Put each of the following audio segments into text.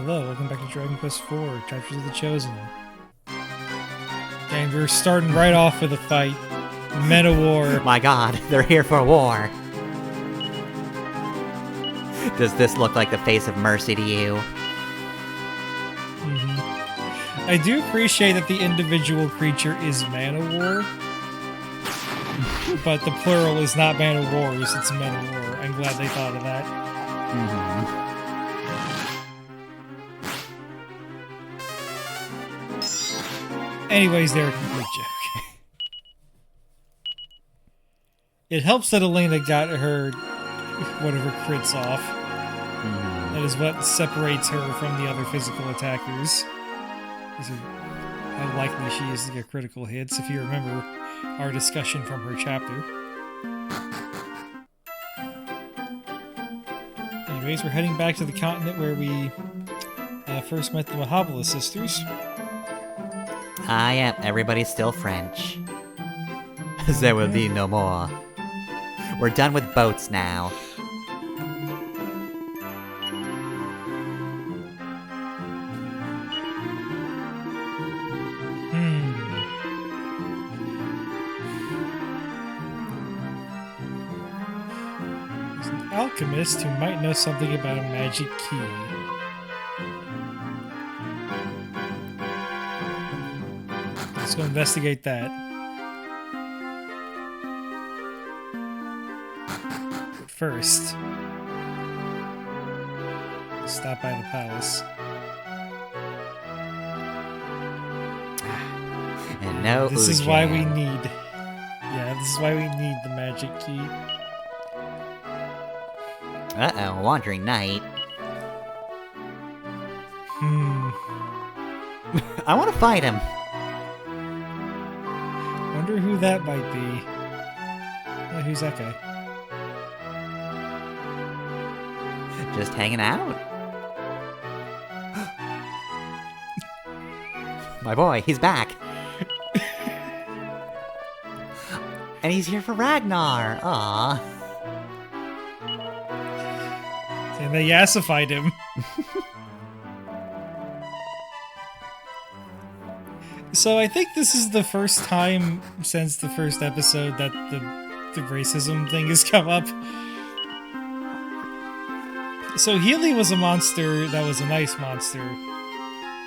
Hello, welcome back to Dragon Quest IV, Chapters of the Chosen. And we're starting right off with a fight. Men of War. My god, they're here for war. Does this look like the face of mercy to you? I do appreciate that the individual creature is Man of War, but the plural is not Man of Wars, it's Men of War. I'm glad they thought of that. Anyways, they're a complete joke. It helps that Elena got her one of her crits off. That is what separates her from the other physical attackers. How likely she is to get critical hits, if you remember our discussion from her chapter. Anyways, we're heading back to the continent where we first met the Mahabala sisters. Ah, yeah, everybody's still French. There will be no more. We're done with boats now. There's an alchemist who might know something about a magic key. Let's go investigate that. But first, stop by the palace. And no This is Ujin. why we need... Yeah, this is why we need the magic key. Uh-oh, wandering knight. I want to fight him. Wonder who that might be. Who's that guy? Just hanging out. My boy, he's back. And he's here for Ragnar. Aww. And they yassified him. So I think this is the first time since the first episode that the racism thing has come up. So Healy was a monster that was an ice monster,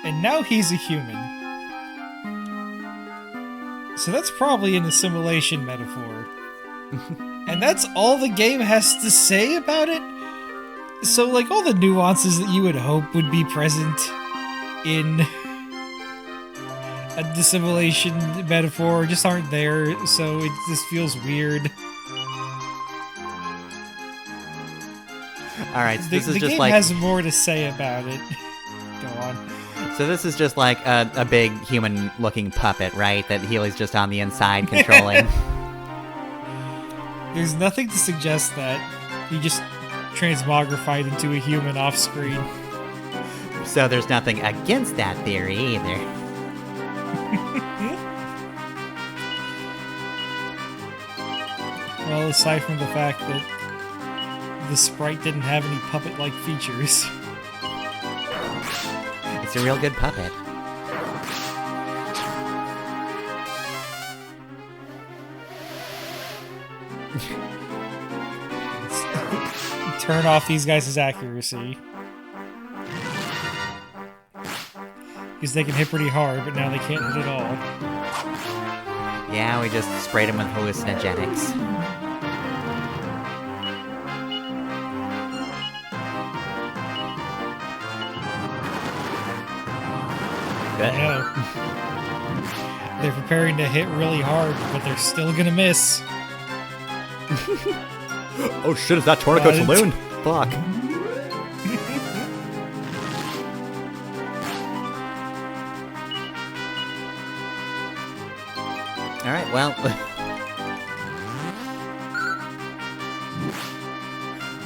and now he's a human. So that's probably an assimilation metaphor. And that's all the game has to say about it? So, like, all the nuances that you would hope would be present in a dissimilation metaphor just aren't there, so it just feels weird. Alright, so this is The just game like... has more to say about it. Go on. So this is just like a big human-looking puppet, right? That Healy's just on the inside controlling. There's nothing to suggest that. He just transmogrified into a human off-screen. So there's nothing against that theory either. Well, aside from the fact that the sprite didn't have any puppet-like features. It's a real good puppet. Turn off these guys' accuracy. Because they can hit pretty hard, but now they can't hit at all. Yeah, we just sprayed him with hallucinogenics. I know. They're preparing to hit really hard, but they're still gonna miss. Oh shit, is that Tornico's balloon? Fuck. Alright, well...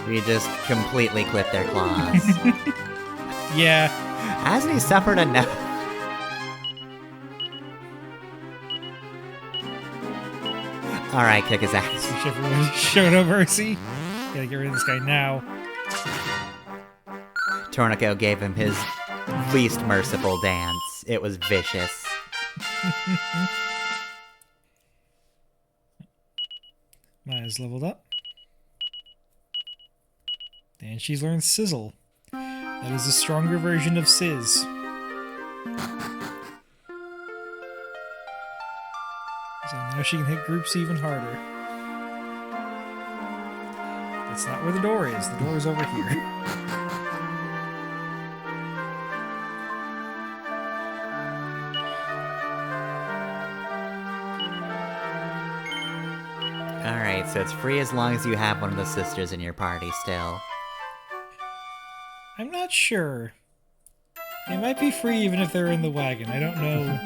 we just completely clipped their claws. Yeah. Hasn't he suffered enough? Alright, kick his ass. Wish everyone showed no mercy. Gotta get rid of this guy now. Tornico gave him his least merciful dance. It was vicious. Maya's leveled up. And she's learned Sizzle. That is a stronger version of Sizz. So now she can hit groups even harder. That's not where the door is. The door is over here. Alright, so it's free as long as you have one of the sisters in your party still. I'm not sure. It might be free even if they're in the wagon. I don't know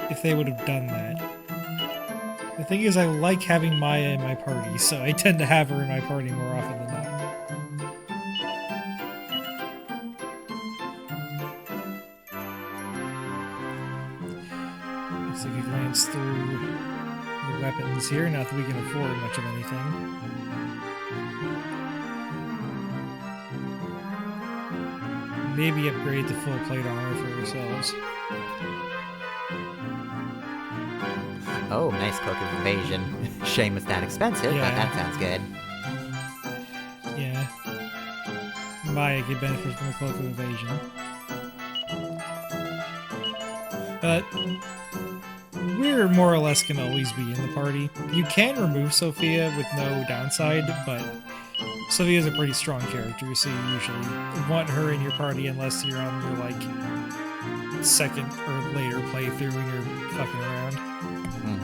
if they would have done that. The thing is, I like having Maya in my party, so I tend to have her in my party more often than not. Looks like we glanced through the weapons here, not that we can afford much of anything. Maybe upgrade to full plate armor for ourselves. Oh, nice Cloak of Evasion. Shame it's that expensive, but that sounds good. Yeah. Maya could benefit from the Cloak of Evasion. But we're more or less gonna always be in the party. You can remove Sophia with no downside, but Sophia's a pretty strong character, so you usually want her in your party unless you're on your, like, second or later playthrough and you're fucking around. I'm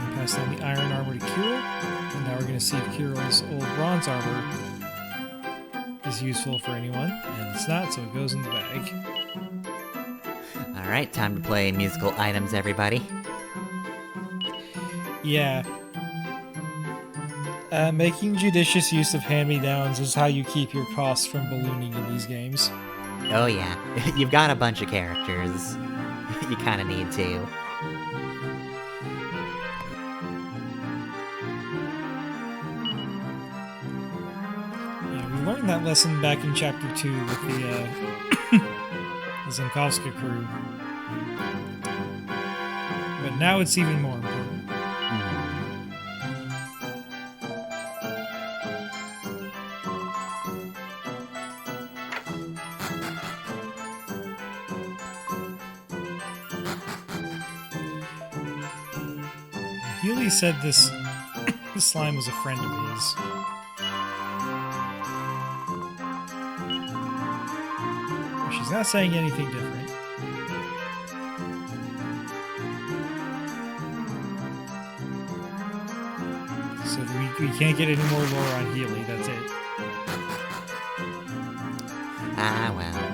gonna pass down the iron armor to Kirill, and now we're gonna see if Kirill's old bronze armor is useful for anyone, and it's not, so it goes in the bag. Alright, time to play musical items, everybody. Yeah. Making judicious use of hand-me-downs is how you keep your costs from ballooning in these games. Oh yeah, you've got a bunch of characters. You kinda need to. Yeah, we learned that lesson back in Chapter 2 with the Zemkovska crew. But now it's even more important. Healy said this slime was a friend of his. She's not saying anything different. So we can't get any more lore on Healy, that's it. Ah, well.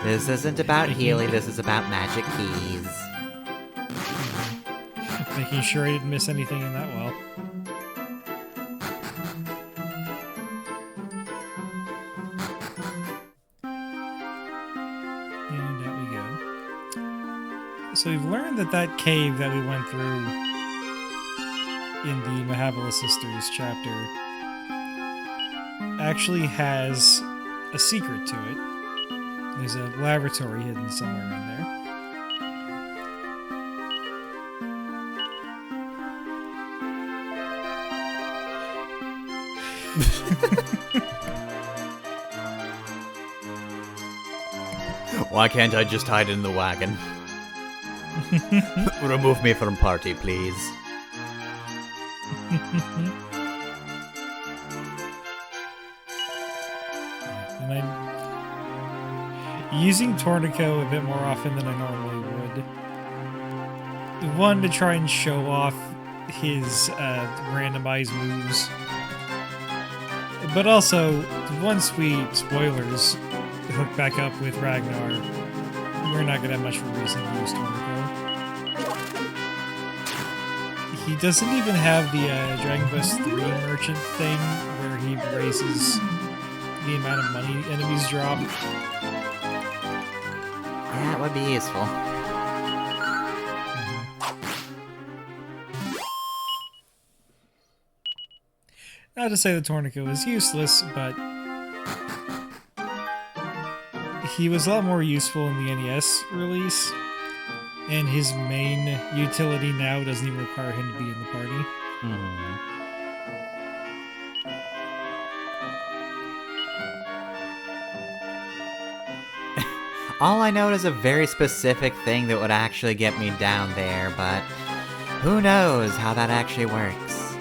This isn't about Healy, this is about magic keys. Making sure I didn't miss anything in that well. And out we go. So we've learned that that cave that we went through in the Mahabala Sisters chapter actually has a secret to it. There's a laboratory hidden somewhere in there. Why can't I just hide in the wagon? Remove me from party, please. And I'm using Tornico a bit more often than I normally would. One, to try and show off his randomized moves. But also, once we, spoilers, hook back up with Ragnar, we're not gonna have much of a reason to use Tornico. He doesn't even have the Dragon Quest III merchant thing, where he raises the amount of money enemies drop. Yeah, would be useful. Not to say the tourniquet was useless, but he was a lot more useful in the NES release, and his main utility now doesn't even require him to be in the party. All I know is a very specific thing that would actually get me down there, but who knows how that actually works.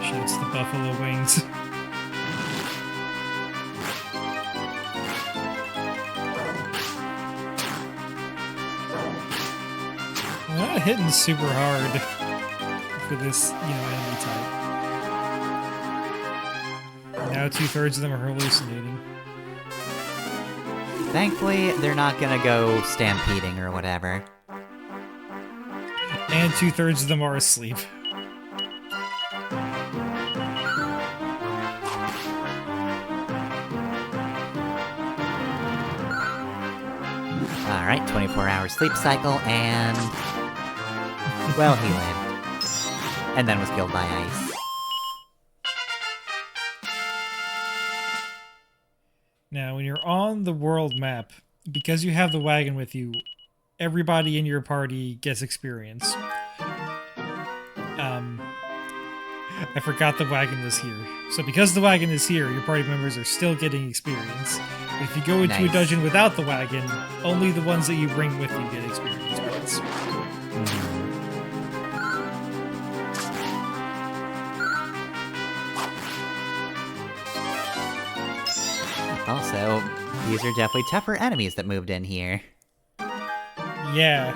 Shoots the buffalo wings. We're not hitting super hard for this, enemy type. Now 2/3 of them are hallucinating. Thankfully, they're not gonna go stampeding or whatever. And 2/3 of them are asleep. Alright, 24-hour sleep cycle, and... well, he lived. And then was killed by ice. Now, when you're on the world map, because you have the wagon with you, everybody in your party gets experience. I forgot the wagon was here. So because the wagon is here, your party members are still getting experience. But if you go into a dungeon without the wagon, only the ones that you bring with you get experience points. Also, these are definitely tougher enemies that moved in here. Yeah.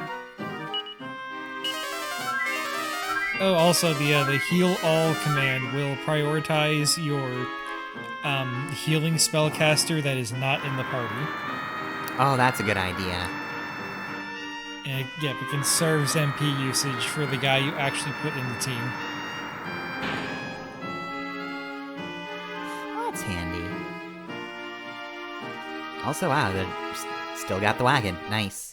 Oh, also the heal all command will prioritize your healing spellcaster that is not in the party. Oh, that's a good idea. And it conserves MP usage for the guy you actually put in the team. That's handy. Also, wow, they still got the wagon. Nice.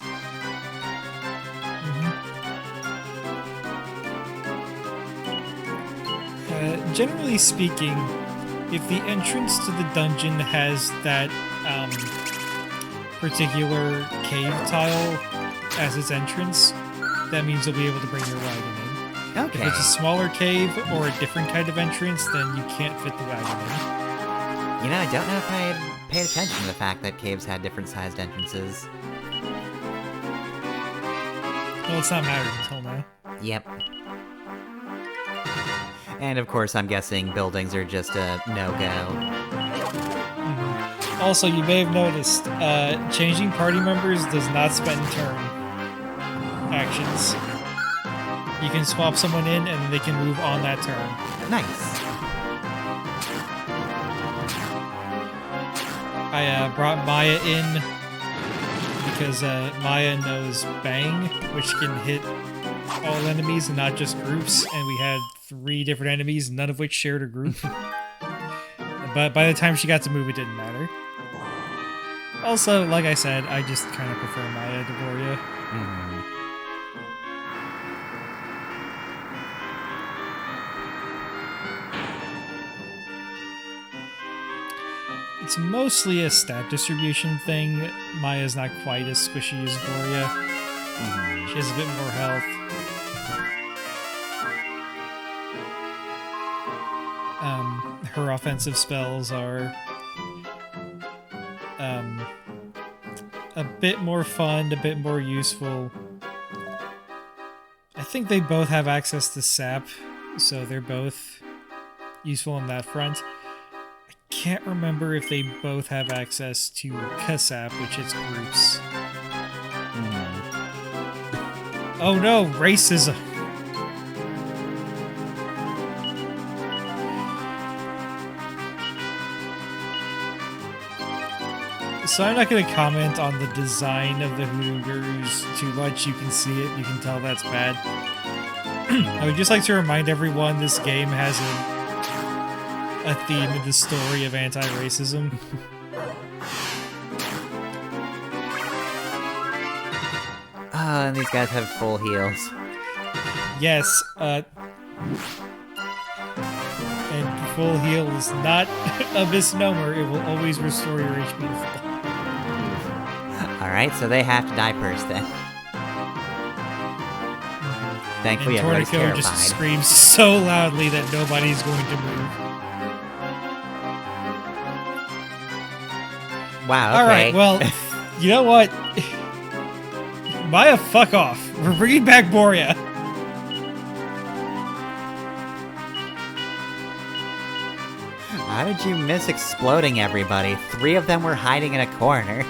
Generally speaking, if the entrance to the dungeon has that particular cave tile as its entrance, that means you'll be able to bring your wagon in. Okay. If it's a smaller cave or a different kind of entrance, then you can't fit the wagon in. You know, I don't know if I had paid attention to the fact that caves had different sized entrances. Well, it's not mattered until now. Yep. And of course, I'm guessing buildings are just a no-go. Also, you may have noticed, changing party members does not spend turn actions. You can swap someone in, and they can move on that turn. Nice. I brought Maya in because Maya knows Bang, which can hit all enemies and not just groups, and we had 3 different enemies, none of which shared a group. But by the time she got to move, it didn't matter. Also, like I said, I just kind of prefer Maya to Gloria. It's mostly a stat distribution thing. Maya's not quite as squishy as Gloria. She has a bit more health. Her offensive spells are a bit more fun, a bit more useful. I think they both have access to sap, so they're both useful on that front. I can't remember if they both have access to Kasap, which is groups. Oh no, racism! So I'm not going to comment on the design of the Hoogers too much. You can see it, you can tell that's bad. I would just like to remind everyone this game has a theme in the story of anti-racism. and these guys have full heals. Yes, and full heal is not a misnomer. It will always restore your HP to full. Alright, so they have to die first then. Thankfully, And everybody's Tornico terrified. just screams so loudly that nobody's going to move. Wow, okay. Alright, well, you know what? Maya, fuck off. We're bringing back Boria. How did you miss exploding everybody? 3 of them were hiding in a corner.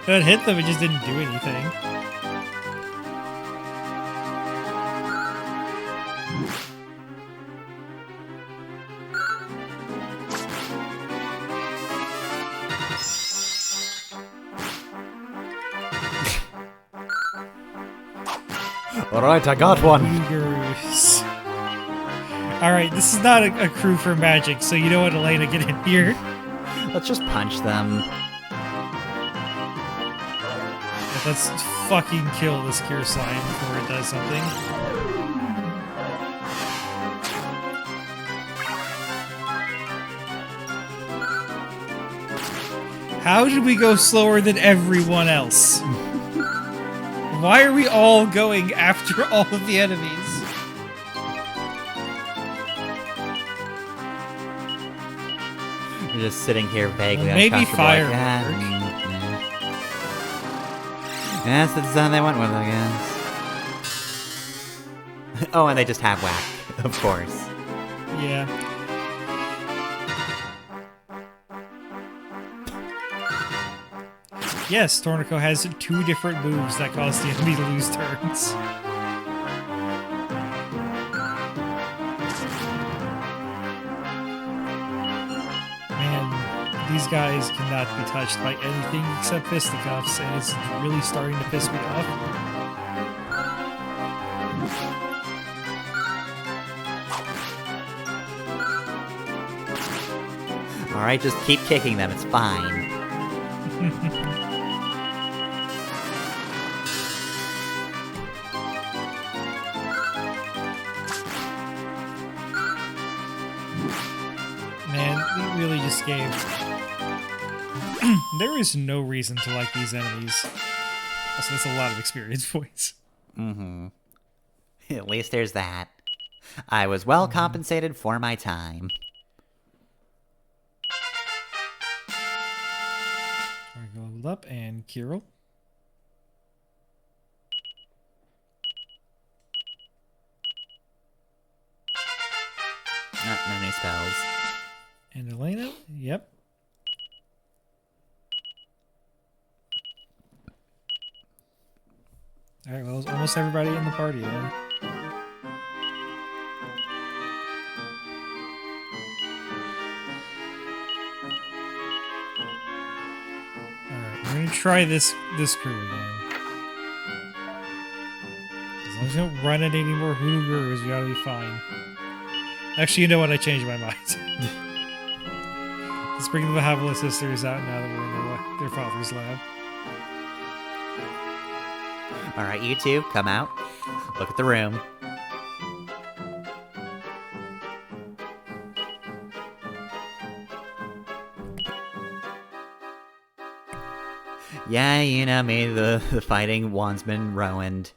It hit them, it just didn't do anything. Alright, I got one. Cougars. Alright, this is not a crew for magic, so you know what, Elena, get in here. Let's just punch them. Let's fucking kill this Cure Slime before it does something. How did we go slower than everyone else? Why are we all going after all of the enemies? We're just sitting here vaguely Well, maybe uncomfortable. fire like, would yeah, work. yeah. That's the design they went with, I guess. Oh, and they just have whack, of course. Yeah. Yes, Tornico has 2 different moves that cause the enemy to lose turns. Man, these guys cannot be touched by anything except fisticuffs, and it's really starting to piss me off. Alright, just keep kicking them, it's fine. Man, we really just gave... There is no reason to like these enemies. Also, that's a lot of experience points. Mm-hmm. At least there's that. I was well compensated for my time. Tornico leveled up, and Kirill. No new spells. And Elena, yep. Alright, well, almost everybody in the party then. Alright, we're gonna try this crew again. As long as we don't run into any more hoodoo gurus, we ought to be fine. Actually, you know what? I changed my mind. Let's bring the Valhalla sisters out now that we're in their father's lab. Alright, you two, come out. Look at the room. Yeah, you know me, the fighting wandsman ruined.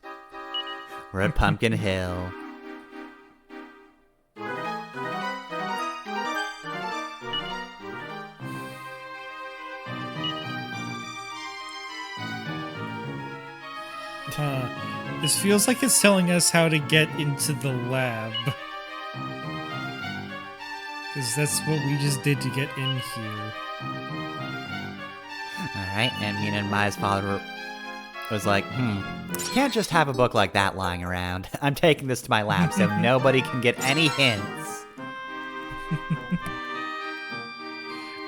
We're at Pumpkin Hill. This feels like it's telling us how to get into the lab. Because that's what we just did to get in here. Alright, and me and Maya's father was like, can't just have a book like that lying around. I'm taking this to my lab so nobody can get any hints.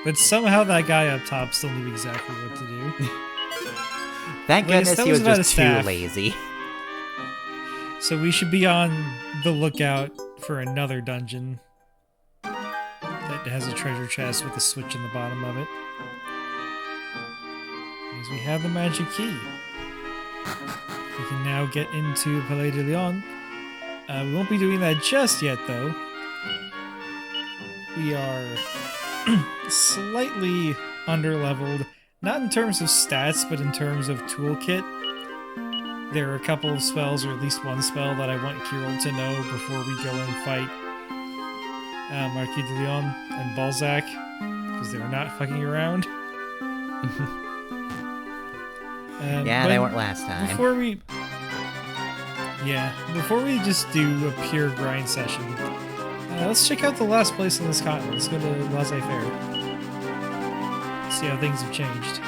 But somehow that guy up top still knew exactly what to do. Thank Yes, goodness that he was was about just a too staff. lazy. So we should be on the lookout for another dungeon that has a treasure chest with a switch in the bottom of it. Because we have the magic key. We can now get into Palais de Leon. We won't be doing that just yet, though. We are slightly underleveled, not in terms of stats, but in terms of toolkit. There are a couple of spells, or at least one spell, that I want Kirill to know before we go and fight Marquis de Leon and Balzac, because they're not fucking around. Yeah, they weren't last time. Before we just do a pure grind session, let's check out the last place on this continent. Let's go to Laissez-Faire. See how things have changed.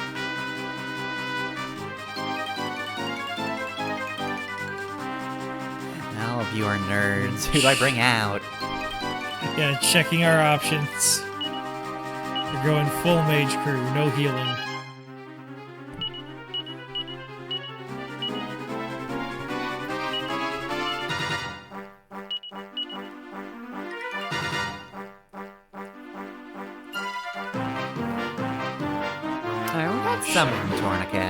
All of you are nerds. Who do I bring out? Yeah, checking our options. We're going full mage crew, no healing. Alright, we got some from Tornico.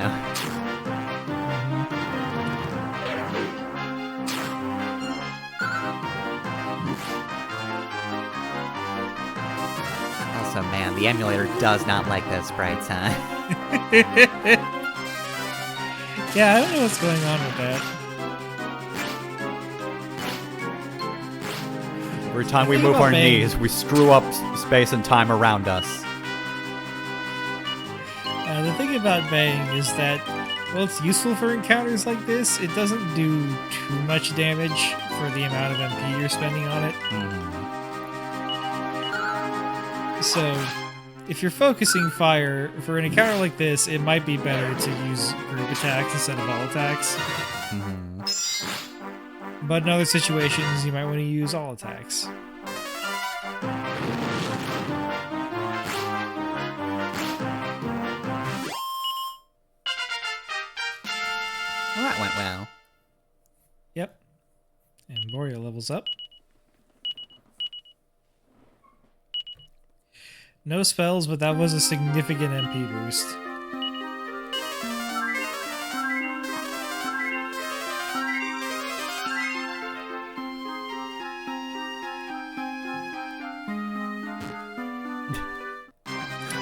Also, man, the emulator does not like those sprites, huh? Yeah, I don't know what's going on with that. Every time we move our knees, we screw up space and time around us. The thing about Bang is that, well, it's useful for encounters like this. It doesn't do too much damage for the amount of MP you're spending on it. So, if you're focusing fire, for an encounter like this, it might be better to use group attacks instead of all attacks. But in other situations, you might want to use all attacks. Well, that went well. Yep. And Boreal levels up. No spells, but that was a significant MP boost.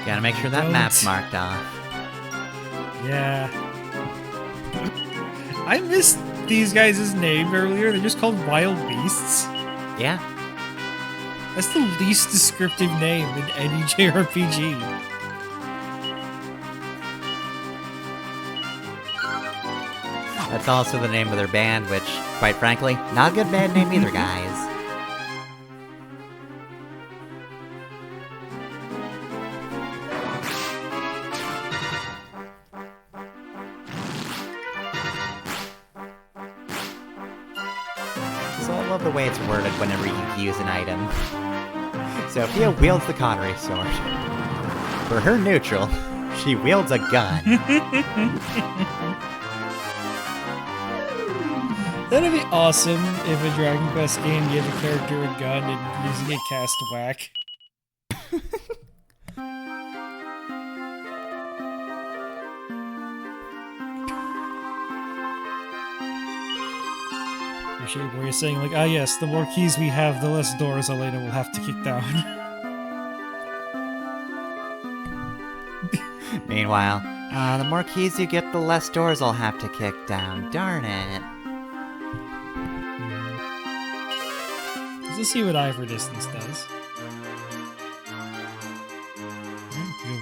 Gotta make sure that map's marked off. Yeah. I missed these guys' name earlier. They're just called Wild Beasts. Yeah. That's the least descriptive name in any JRPG. That's also the name of their band, which, quite frankly, not a good band name either, guys. So I love the way it's worded whenever you use an item. Sophia wields the Connery sword. For her neutral, she wields a gun. That'd be awesome if a Dragon Quest game gave a character a gun and using it cast whack. Appreciate where you're saying, like, ah yes, the more keys we have, the less doors Elena will have to kick down. Meanwhile, the more keys you get, the less doors I'll have to kick down. Darn it. Let's see what Ivor distance does.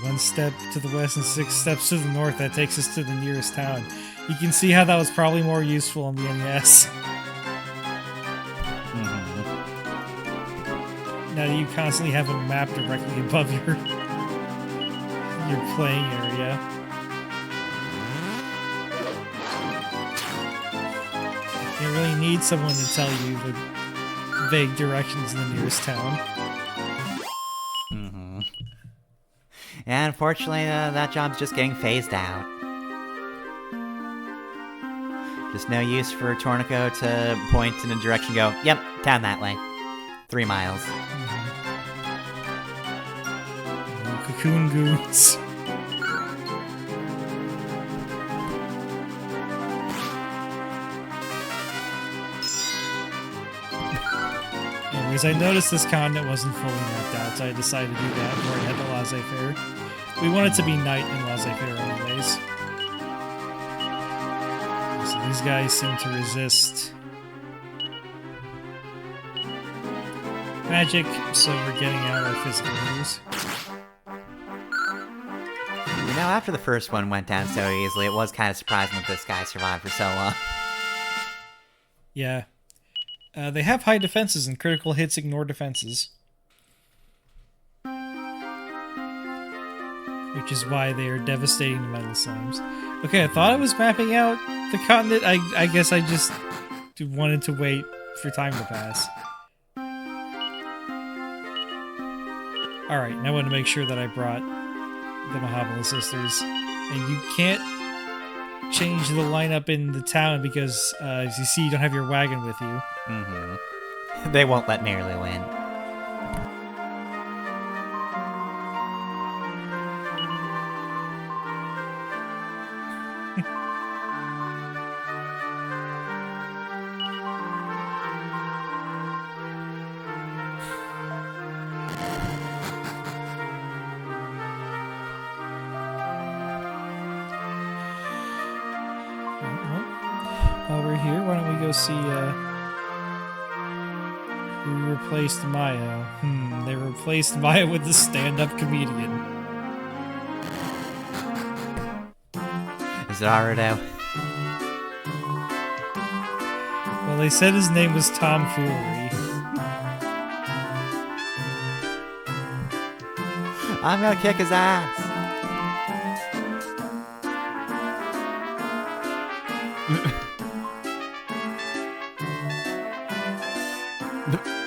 One step to the west and 6 steps to the north. That takes us to the nearest town. You can see how that was probably more useful on the NES. Now that you constantly have a map directly above your playing area. You really need someone to tell you the vague directions in the nearest town. And unfortunately, that job's just getting phased out. Just no use for Tornico to point in a direction and go, yep, down that way. 3 miles. Cocoon goons. Anyways, I noticed this continent wasn't fully mapped out, so I decided to do that before I head to Laissez-Faire. We want it to be night in Laissez-Faire anyways. So these guys seem to resist magic, so we're getting out our physical moves. You know, after the first one went down so easily, it was kind of surprising that this guy survived for so long. Yeah. They have high defenses, and critical hits ignore defenses. Which is why they are devastating to metal slimes. Okay, I thought I was mapping out the continent. I guess I just wanted to wait for time to pass. Alright, now I want to make sure that I brought the Mahabala sisters. And you can't change the lineup in the town because, as you see, you don't have your wagon with you. Mm-hmm. They won't let Nearly win. While we're here, why don't we go see, who replaced Maya? They replaced Maya with the stand-up comedian. Is it Arudo? Well, they said his name was Tom Foolery. I'm gonna kick his ass!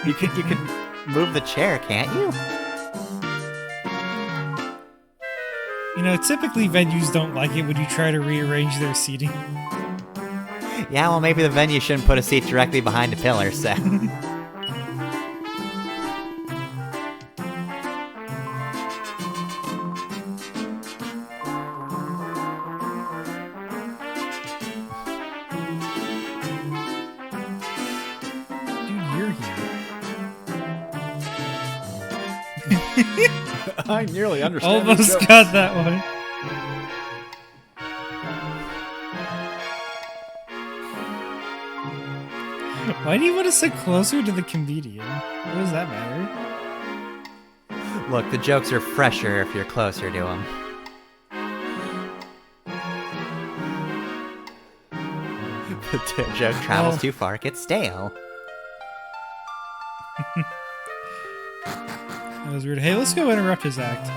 You can move the chair, can't you? You know, typically venues don't like it when you try to rearrange their seating. Yeah, well, maybe the venue shouldn't put a seat directly behind a pillar, so... I nearly understand. Almost got that one. Why do you want to sit closer to the comedian? What does that matter? Look, the jokes are fresher if you're closer to them. The joke travels too far, it gets stale. That was weird. Hey, let's go interrupt his act.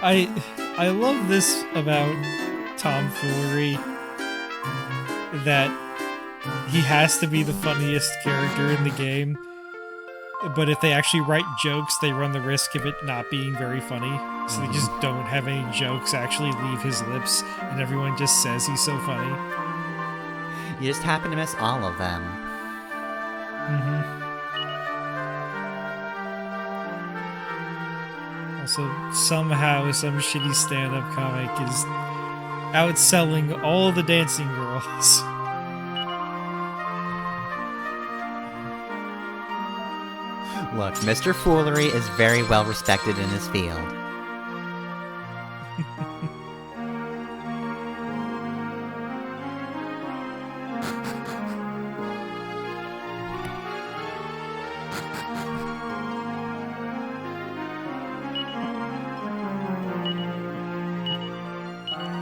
I love this about tomfoolery, that he has to be the funniest character in the game. But if they actually write jokes, they run the risk of it not being very funny. So they just don't have any jokes actually leave his lips, and everyone just says he's so funny. You just happen to miss all of them. Also, somehow some shitty stand-up comic is outselling all the dancing girls. Look, Mr. Foolery is very well respected in his field.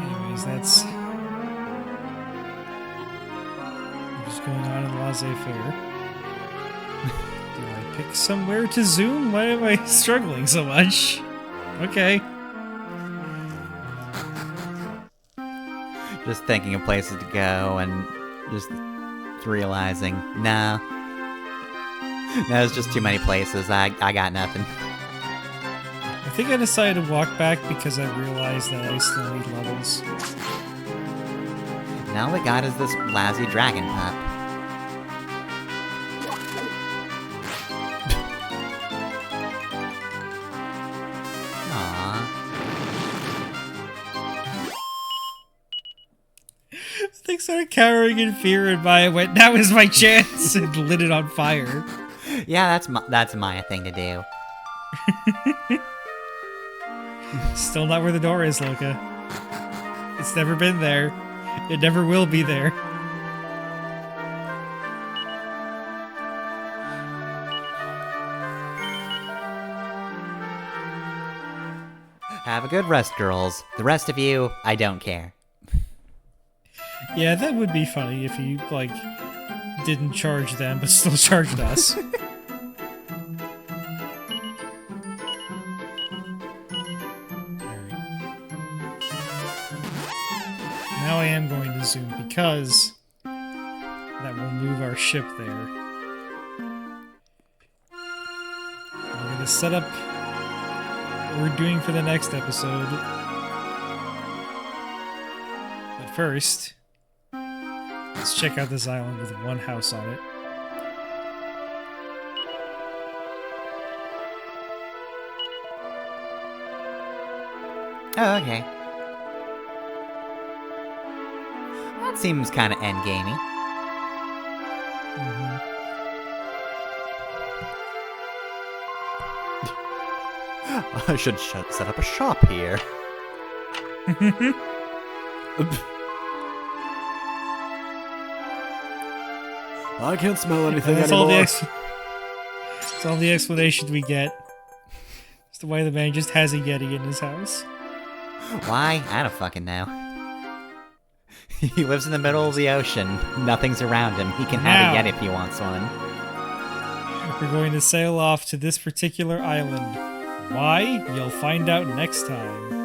Anyways, that's what's going on in Laissez-Faire. Do I pick somewhere to zoom? Why am I struggling so much? Okay. Just thinking of places to go and just realizing, no, there's just too many places. I got nothing. I think I decided to walk back because I realized that I still need levels. Now we got is this lousy dragon pup. like started cowering in fear, and Maya went, "Now is my chance," and lit it on fire. Yeah, that's Maya thing to do. Still not where the door is, Loka. It's never been there. It never will be there. Have a good rest, girls. The rest of you, I don't care. Yeah, that would be funny if you, like, didn't charge them, but still charged us. Now I am going to zoom because that will move our ship there. We're going to set up what we're doing for the next episode. But first, let's check out this island with one house on it. Oh, okay. That seems kind of endgamey. I should set up a shop here. I can't smell anything That's anymore. That's all the explanation we get. It's the way the man just has a Yeti in his house. Why? I don't fucking know. He lives in the middle of the ocean. Nothing's around him. He can have a Yeti if he wants one. We're going to sail off to this particular island. Why? You'll find out next time.